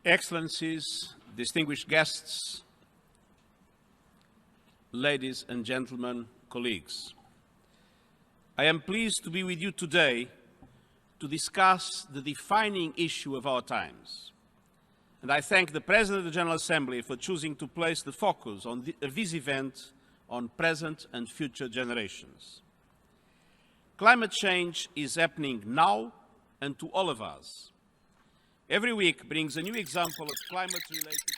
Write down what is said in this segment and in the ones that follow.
Excellencies, distinguished guests, ladies and gentlemen, colleagues, I am pleased to be with you today to discuss the defining issue of our times. And I thank the President of the General Assembly for choosing to place the focus of this event on present and future generations. Climate change is happening now and to all of us. Every week brings a new example of climate-related...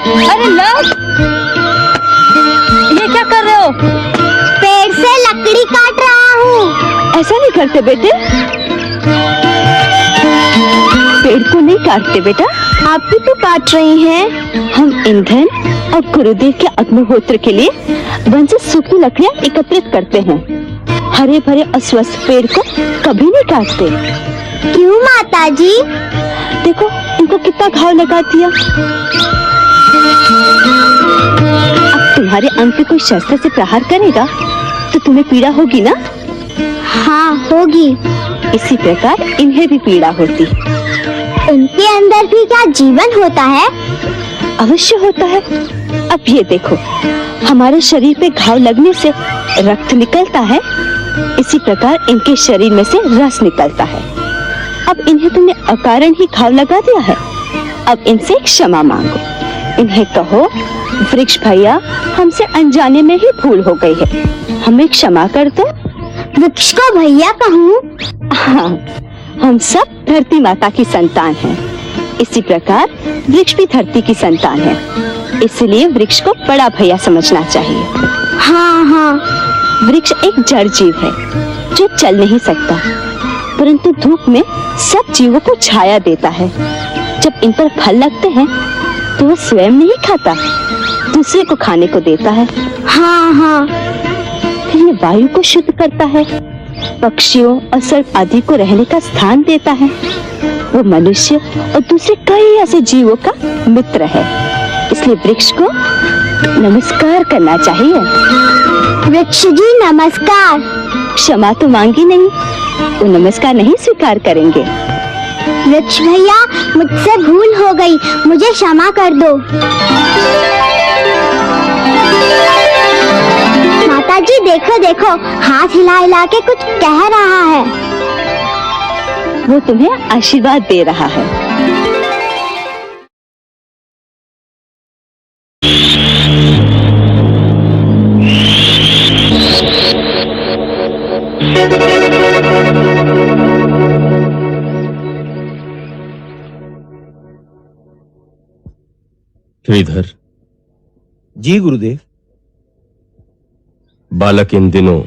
अरे love, ये क्या कर रहे हो? पेड़ से लकड़ी काट रहा हूँ। ऐसा नहीं करते बेटे, पेड़ को नहीं काटते बेटा। आप भी तो काट रही हैं। हम ईंधन और गुरुदेव के अग्निहोत्र के लिए वन से सूखी लकड़ियाँ एकत्रित करते हैं। हरे भरे अस्वस्थ पेड़ को कभी नहीं काटते। क्यों माता जी? देखो इनको कितना घाव लगा दिया। अब तुम्हारे अंग पे कोई शस्त्र से प्रहार करेगा तो तुम्हें पीड़ा होगी ना? हाँ होगी। इसी प्रकार इन्हें भी पीड़ा होती। इनके अंदर भी क्या जीवन होता है? अवश्य होता है। अब ये देखो, हमारे शरीर पे घाव लगने से रक्त निकलता है, इसी प्रकार इनके शरीर में से रस निकलता है। अब इन्हें तुमने अकारण ही घाव लगा दिया है। अब इनसे क्षमा मांगो। इन्हें कहो, वृक्ष भैया हमसे अनजाने में ही भूल हो गई है, हमें क्षमा कर दो। वृक्ष को भैया कहूँ? हाँ, हम सब धरती माता की संतान हैं। इसी प्रकार वृक्ष भी धरती की संतान है, इसलिए वृक्ष को बड़ा भैया समझना चाहिए। हाँ हाँ। वृक्ष एक जड़ जीव है जो चल नहीं सकता, परंतु धूप में सब जीवों को छाया देता है। जब इन पर फल लगते हैं तो वह स्वयं नहीं खाता, दूसरे को खाने को देता है। हाँ हाँ। फिर ये वायु को शुद्ध करता है, पक्षियों और सर्प आदि को रहने का स्थान देता है। वो मनुष्य और दूसरे कई ऐसे जीवों का मित्र है, इसलिए वृक्ष को नमस्कार करना चाहिए। वृक्ष जी नमस्कार। क्षमा तो मांगी नहीं, वो नमस्कार नहीं स्वीकार करेंगे। वृक्ष भैया, मुझसे भूल हो गई, मुझे क्षमा कर दो। माता जी देखो देखो, हाथ हिला हिला के कुछ कह रहा है। वो तुम्हें आशीर्वाद दे रहा है। श्रीधर। जी गुरुदेव। बालक इन दिनों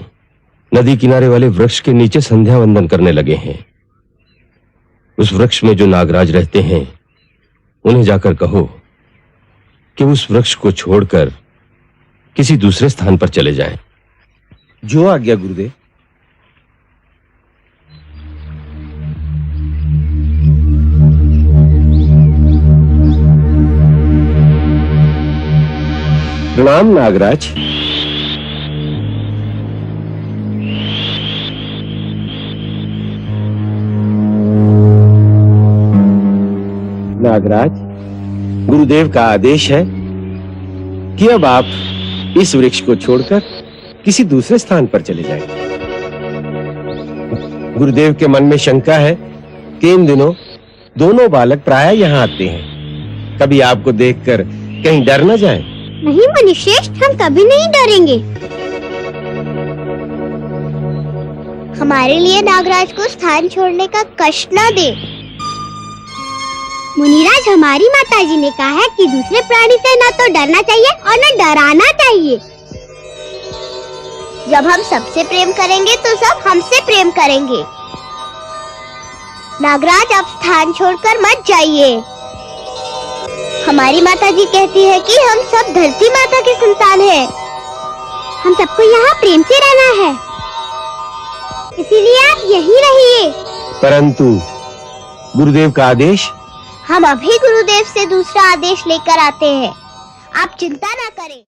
नदी किनारे वाले वृक्ष के नीचे संध्या वंदन करने लगे हैं। उस वृक्ष में जो नागराज रहते हैं, उन्हें जाकर कहो कि उस वृक्ष को छोड़कर किसी दूसरे स्थान पर चले जाएं। जो आज्ञा गुरुदेव। प्रणाम नागराज। नागराज, गुरुदेव का आदेश है कि अब आप इस वृक्ष को छोड़कर किसी दूसरे स्थान पर चले जाएं। गुरुदेव के मन में शंका है कि इन दिनों दोनों बालक प्रायः यहाँ आते हैं, कभी आपको देखकर कहीं डर न जाएं। नहीं मुनिश्रेष्ठ, हम कभी नहीं डरेंगे। हमारे लिए नागराज को स्थान छोड़ने का कष्ट न दे। मुनिराज, हमारी माताजी ने कहा है कि दूसरे प्राणी से न तो डरना चाहिए और न डराना चाहिए। जब हम सबसे प्रेम करेंगे तो सब हमसे प्रेम करेंगे। नागराज, आप स्थान छोड़कर मत जाइए। हमारी माताजी कहती है कि हम सब धरती माता की संतान हैं। हम सबको यहाँ प्रेम से रहना है, इसीलिए आप यहीं रहिए। परंतु गुरुदेव का आदेश। हम अभी गुरुदेव से दूसरा आदेश लेकर आते हैं, आप चिंता ना करें।